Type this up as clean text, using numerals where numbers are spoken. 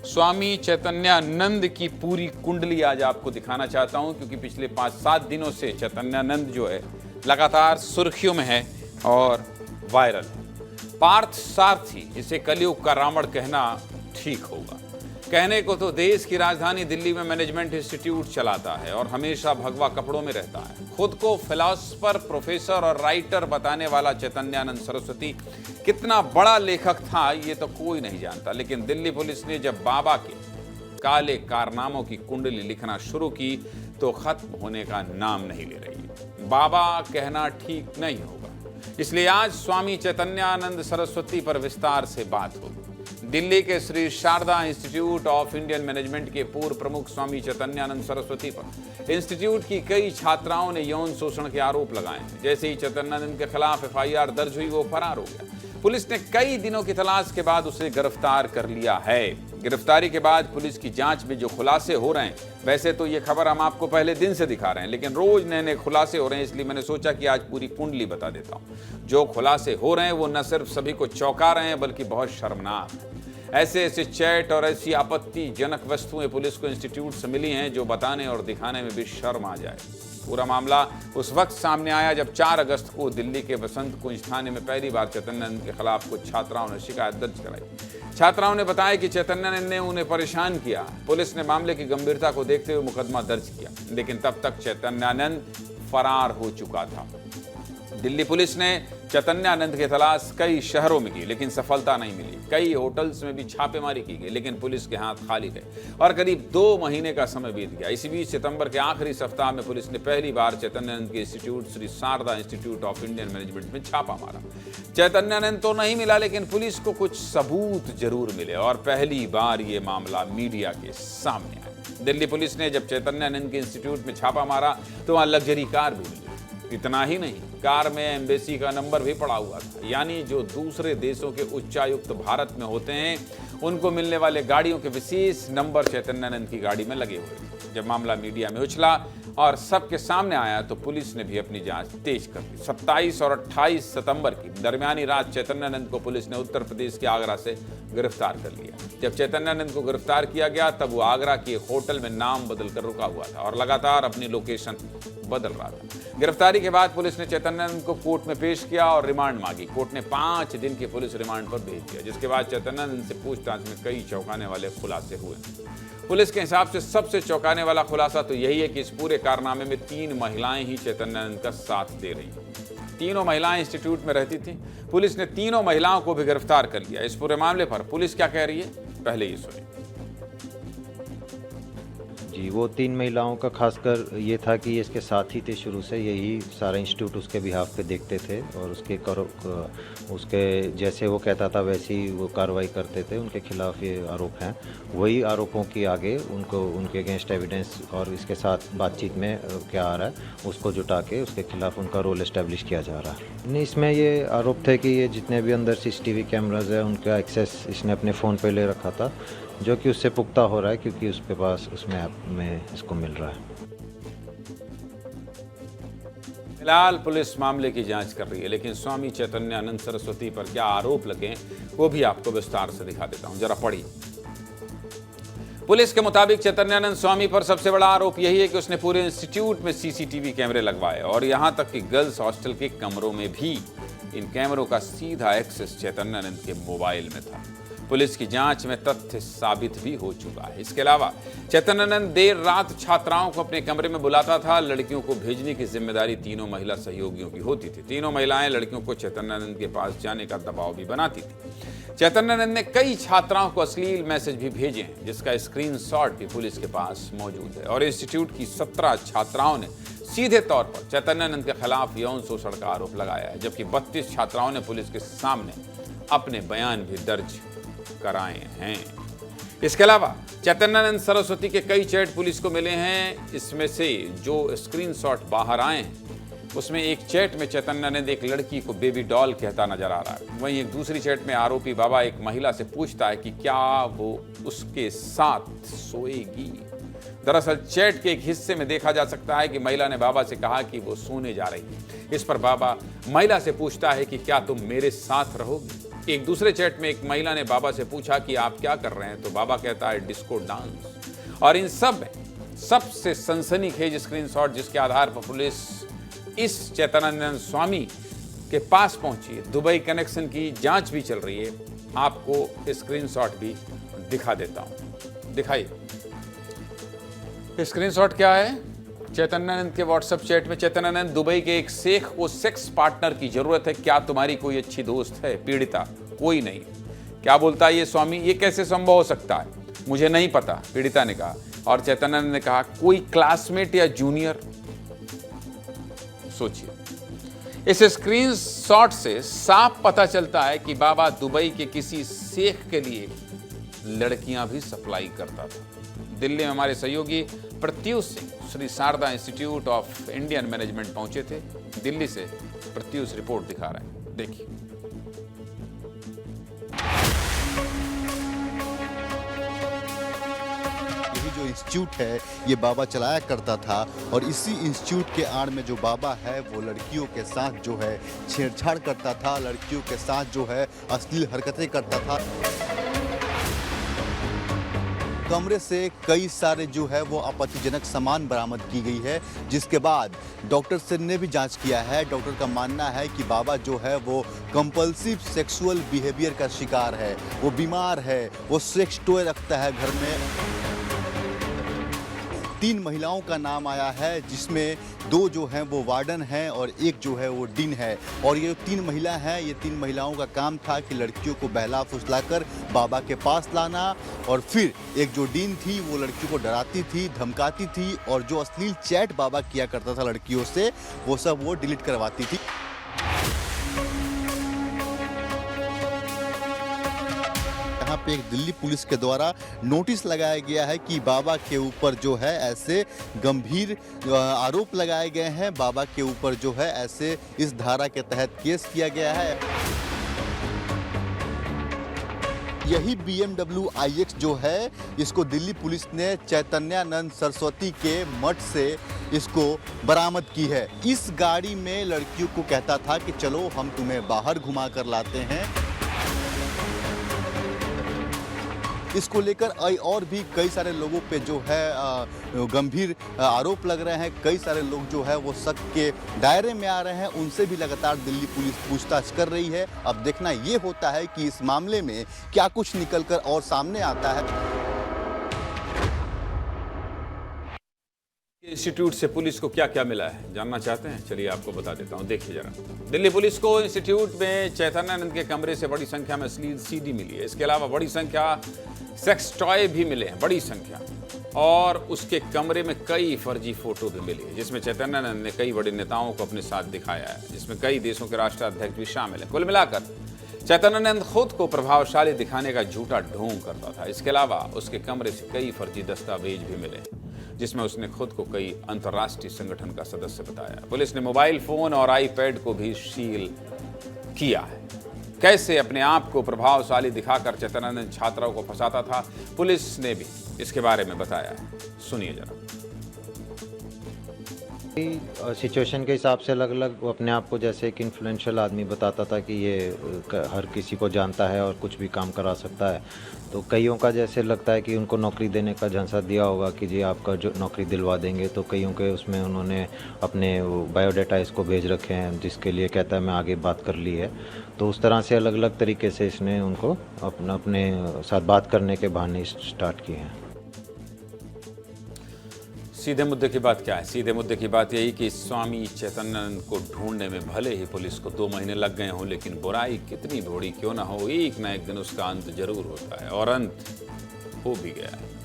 स्वामी चैतन्यानंद की पूरी कुंडली आज आपको दिखाना चाहता हूं, क्योंकि पिछले 5-7 दिनों से चैतन्यानंद जो है लगातार सुर्खियों में है और वायरल है। पार्थ सारथी, जिसे कलयुग का रावण कहना ठीक होगा। कहने को तो देश की राजधानी दिल्ली में मैनेजमेंट इंस्टीट्यूट चलाता है और हमेशा भगवा कपड़ों में रहता है। खुद को फिलॉसफर, प्रोफेसर और राइटर बताने वाला चैतन्यानंद सरस्वती कितना बड़ा लेखक था ये तो कोई नहीं जानता, लेकिन दिल्ली पुलिस ने जब बाबा के काले कारनामों की कुंडली लिखना शुरू की तो खत्म होने का नाम नहीं ले रही। बाबा कहना ठीक नहीं होगा, इसलिए आज स्वामी चैतन्यानंद सरस्वती पर विस्तार से बात होगी। दिल्ली के Shri Sharda Institute of Indian Management के पूर्व प्रमुख स्वामी चैतन्यानंद सरस्वती पर इंस्टीट्यूट की कई छात्राओं ने यौन शोषण के आरोप लगाए हैं। जैसे ही चैतन्यानंद के खिलाफ एफआईआर दर्ज हुई, वो फरार हो गया। पुलिस ने कई दिनों की तलाश के बाद उसे गिरफ्तार कर लिया है। गिरफ्तारी के बाद पुलिस की जांच में जो खुलासे हो रहे हैं, वैसे तो ये खबर हम आपको पहले दिन से दिखा रहे हैं, लेकिन रोज नए नए खुलासे हो रहे हैं, इसलिए मैंने सोचा कि आज पूरी कुंडली बता देता हूं। जो खुलासे हो रहे हैं वो न सिर्फ सभी को चौंका रहे हैं, बल्कि बहुत शर्मनाक है। ऐसे ऐसे चैट और ऐसी आपत्तिजनक वस्तुएं पुलिस को इंस्टीट्यूट से मिली हैं जो बताने और दिखाने में भी शर्म आ जाए। पूरा मामला उस वक्त सामने आया जब 4 अगस्त को दिल्ली के बसंत कुंज थाने में पहली बार चैतन्यानंद के खिलाफ कुछ छात्राओं ने शिकायत दर्ज कराई। छात्राओं ने बताया कि चैतन्यानंद ने उन्हें परेशान किया। पुलिस ने मामले की गंभीरता को देखते हुए मुकदमा दर्ज किया, लेकिन तब तक चैतन्यानंद फरार हो चुका था। दिल्ली पुलिस ने चैतन्यानंद की तलाश कई शहरों में की, लेकिन सफलता नहीं मिली। कई होटल्स में भी छापेमारी की गई, लेकिन पुलिस के हाथ खाली गए और करीब 2 महीने का समय बीत गया। इसी बीच सितंबर के आखिरी सप्ताह में पुलिस ने पहली बार चैतन्यानंद के institute Shri Sharda Institute of Indian Management में छापा मारा। चैतन्यानंद तो नहीं मिला, लेकिन पुलिस को कुछ सबूत जरूर मिले और पहली बार ये मामला मीडिया के सामने आया। दिल्ली पुलिस ने जब चैतन्यानंद के इंस्टीट्यूट में छापा मारा तो वहां लग्जरी कार भी मिली। इतना ही नहीं, कार में एम्बेसी का नंबर भी पड़ा हुआ था, यानी जो दूसरे देशों के उच्चायुक्त भारत में होते हैं उनको मिलने वाले गाड़ियों के विशेष नंबर चैतन्यानंद की गाड़ी में लगे हुए थे। जब मामला मीडिया में उछला और सबके सामने आया तो पुलिस ने भी अपनी जांच तेज कर दी। 27 और 28 सितंबर की दरमियानी रात चैतन्यानंद को पुलिस ने उत्तर प्रदेश के आगरा से गिरफ्तार कर लिया। जब चैतन्यानंद को गिरफ्तार किया गया तब वो आगरा के होटल में नाम बदलकर रुका हुआ था और लगातार अपनी लोकेशन बदल रहा था। गिरफ्तारी के बाद पुलिस ने चैतन्यानंद को कोर्ट में पेश किया और रिमांड मांगी। कोर्ट ने 5 दिन की पुलिस रिमांड पर भेज दिया, जिसके बाद चैतन्यानंद से पूछताछ में कई चौंकाने वाले खुलासे हुए। पुलिस के हिसाब से सबसे चौंकाने वाला खुलासा तो यही है कि इस पूरे कारनामे में 3 महिलाएं ही चैतन्यानंद का साथ दे रही हैं। तीनों महिलाएं इंस्टीट्यूट में रहती थी। पुलिस ने तीनों महिलाओं को भी गिरफ्तार कर लिया। इस पूरे मामले पर पुलिस क्या कह रही है, पहले ये सुनिए। जी, वो 3 महिलाओं का खासकर ये था कि ये इसके साथ ही थे शुरू से, यही सारा इंस्टीट्यूट उसके बिहाफ पे देखते थे और उसके जैसे वो कहता था वैसी वो कार्रवाई करते थे। उनके खिलाफ ये आरोप हैं। वही आरोपों की आगे उनके अगेंस्ट एविडेंस और इसके साथ बातचीत में क्या आ रहा है उसको जुटा के उसके खिलाफ उनका रोल एस्टेब्लिश किया जा रहा है। नहीं, इसमें ये आरोप थे कि ये जितने भी अंदर CCTV कैमराज है उनका एक्सेस इसने अपने फ़ोन पे ले रखा था, जो कि उससे पुख्ता हो रहा है क्योंकि उसके पास उसमें ऐप में इसको मिल रहा है। फिलहाल पुलिस मामले की जांच कर रही है, लेकिन स्वामी चैतन्यानंद सरस्वती पर क्या आरोप लगे वो भी आपको विस्तार से दिखा देता हूं, जरा पढ़िए। पुलिस के मुताबिक चैतन्यानंद स्वामी पर सबसे बड़ा आरोप यही है कि उसने पूरे इंस्टीट्यूट में CCTV कैमरे लगवाए और यहां तक कि गर्ल्स हॉस्टल के कमरों में भी इन कैमरों का सीधा एक्सेस चैतन्यानंद के मोबाइल में था। पुलिस की जांच में तथ्य साबित भी हो चुका है। इसके अलावा चैतन्यानंद देर रात छात्राओं को अपने कमरे में बुलाता था। लड़कियों को भेजने की जिम्मेदारी तीनों महिला सहयोगियों की होती थी। तीनों महिलाएं लड़कियों को चैतन्यानंद के पास जाने का दबाव भी बनाती थी। चैतन्यानंद ने कई छात्राओं को अश्लील मैसेज भी भेजे हैं, जिसका स्क्रीनशॉट भी पुलिस के पास मौजूद है। और इंस्टीट्यूट की 17 छात्राओं ने सीधे तौर पर चैतन्यानंद के खिलाफ यौन शोषण का आरोप लगाया है, जबकि 32 छात्राओं ने पुलिस के सामने अपने बयान भी दर्ज कराए हैं। इसके अलावा चैतन्यानंद सरस्वती के कई चैट पुलिस को मिले हैं। इसमें से जो स्क्रीनशॉट बाहर आए हैं उसमें एक चैट में चैतन्यानंद एक लड़की को बेबी डॉल कहता नजर आ रहा है। वहीं एक दूसरी चैट में आरोपी बाबा एक महिला से पूछता है कि क्या वो उसके साथ सोएगी। दरअसल चैट के एक हिस्से में देखा जा सकता है कि महिला ने बाबा से कहा कि वो सोने जा रही है। इस पर बाबा महिला से पूछता है कि क्या तुम मेरे साथ रहोगी। एक दूसरे चैट में एक महिला ने बाबा से पूछा कि आप क्या कर रहे हैं, तो बाबा कहता है डिस्को डांस। और इन सब में सबसे सनसनीखेज स्क्रीनशॉट जिसके आधार पर पुलिस इस चैतन्यानंद स्वामी के पास पहुंची है, दुबई कनेक्शन की जांच भी चल रही है। आपको स्क्रीनशॉट भी दिखा देता हूं, दिखाइए। स्क्रीनशॉट क्या है? चैतन्यानंद के व्हाट्सएप चैट में चैतन्यानंद दुबई के एक शेख को सेक्स पार्टनर की जरूरत है, क्या तुम्हारी कोई अच्छी दोस्त है? पीड़िता, कोई नहीं। क्या बोलता है ये स्वामी, ये कैसे संभव हो सकता है? मुझे नहीं पता, पीड़िता ने कहा। और चैतन्यानंद ने कहा कोई क्लासमेट या जूनियर। सोचिए, इस स्क्रीनशॉट से साफ पता चलता है कि बाबा दुबई के किसी शेख के लिए लड़कियां भी सप्लाई करता था। दिल्ली में हमारे सहयोगी Pratyush Singh Shri Sharda Institute of Indian Management पहुंचे थे। दिल्ली से प्रत्युष रिपोर्ट दिखा रहे हैं, देखिए। जो इंस्टीट्यूट है ये बाबा चलाया करता था और इसी इंस्टीट्यूट के आड़ में जो बाबा है वो लड़कियों के साथ जो है छेड़छाड़ करता था, लड़कियों के साथ जो है अश्लील हरकतें करता था। कमरे से कई सारे जो है वो आपत्तिजनक सामान बरामद की गई है, जिसके बाद डॉक्टर सिंह ने भी जांच किया है। डॉक्टर का मानना है कि बाबा जो है वो कंपल्सिव सेक्सुअल बिहेवियर का शिकार है, वो बीमार है, वो सेक्स टॉय रखता है घर में। 3 महिलाओं का नाम आया है, जिसमें 2 जो हैं वो वार्डन हैं और 1 जो है वो डीन है। और ये 3 महिला हैं, ये 3 महिलाओं का काम था कि लड़कियों को बहला फुसलाकर बाबा के पास लाना, और फिर एक जो डीन थी वो लड़कियों को डराती थी, धमकाती थी, और जो अश्लील चैट बाबा किया करता था लड़कियों से वो सब वो डिलीट करवाती थी। यहाँ पे एक दिल्ली पुलिस के द्वारा नोटिस लगाया गया है कि बाबा के ऊपर जो है ऐसे गंभीर आरोप लगाए गए हैं। बाबा के ऊपर जो है ऐसे इस धारा के तहत केस किया गया है। यही BMW iX जो है इसको दिल्ली पुलिस ने चैतन्यानंद सरस्वती के मठ से इसको बरामद की है। इस गाड़ी में लड़कियों को कहता था कि चलो हम तुम्हें बाहर घुमा कर लाते हैं। इसको लेकर और भी कई सारे लोगों पे जो है गंभीर आरोप लग रहे हैं। कई सारे लोग जो है वो शक के दायरे में आ रहे हैं, उनसे भी लगातार दिल्ली पुलिस पूछताछ कर रही है। अब देखना ये होता है कि इस मामले में क्या कुछ निकलकर और सामने आता है। इंस्टीट्यूट से पुलिस को क्या क्या मिला है जानना चाहते हैं? चलिए आपको बता देता हूं, देखिए जरा। दिल्ली पुलिस को इंस्टीट्यूट में चैतन्यानंद के कमरे से बड़ी संख्या में अश्लील CD मिली है। इसके अलावा बड़ी संख्या सेक्स टॉय भी मिले हैं, बड़ी संख्या। और उसके कमरे में कई फर्जी फोटो भी मिली है, जिसमें चैतन्यानंद ने कई बड़े नेताओं को अपने साथ दिखाया है, जिसमें कई देशों के राष्ट्राध्यक्ष भी शामिल हैं। कुल मिलाकर चैतन्यानंद खुद को प्रभावशाली दिखाने का झूठा ढोंग करता था। इसके अलावा उसके कमरे से कई फर्जी दस्तावेज भी मिले, जिसमें उसने खुद को कई अंतर्राष्ट्रीय संगठन का सदस्य बताया। पुलिस ने मोबाइल फोन और iPad को भी सील किया है। कैसे अपने आप को प्रभावशाली दिखाकर चैतन्यानंद छात्राओं को फंसाता था, पुलिस ने भी इसके बारे में बताया है। सुनिए जरा। सिचुएशन के हिसाब से अलग अलग वो अपने आप को जैसे एक इन्फ्लुएंशियल आदमी बताता था कि ये हर किसी को जानता है और कुछ भी काम करा सकता है। तो कईयों का जैसे लगता है कि उनको नौकरी देने का झांसा दिया होगा कि जी आपका जो नौकरी दिलवा देंगे, तो कईयों के उसमें उन्होंने अपने बायोडाटा इसको भेज रखे हैं, जिसके लिए कहता है मैं आगे बात कर ली है। तो उस तरह से अलग अलग तरीके से इसने उनको अपने साथ बात करने के बहाने स्टार्ट किए हैं। सीधे मुद्दे की बात क्या है? सीधे मुद्दे की बात यही कि स्वामी चैतन्यानंद को ढूंढने में भले ही पुलिस को 2 महीने लग गए हों, लेकिन बुराई कितनी बड़ी क्यों ना हो, एक ना एक दिन उसका अंत जरूर होता है, और अंत हो भी गया है।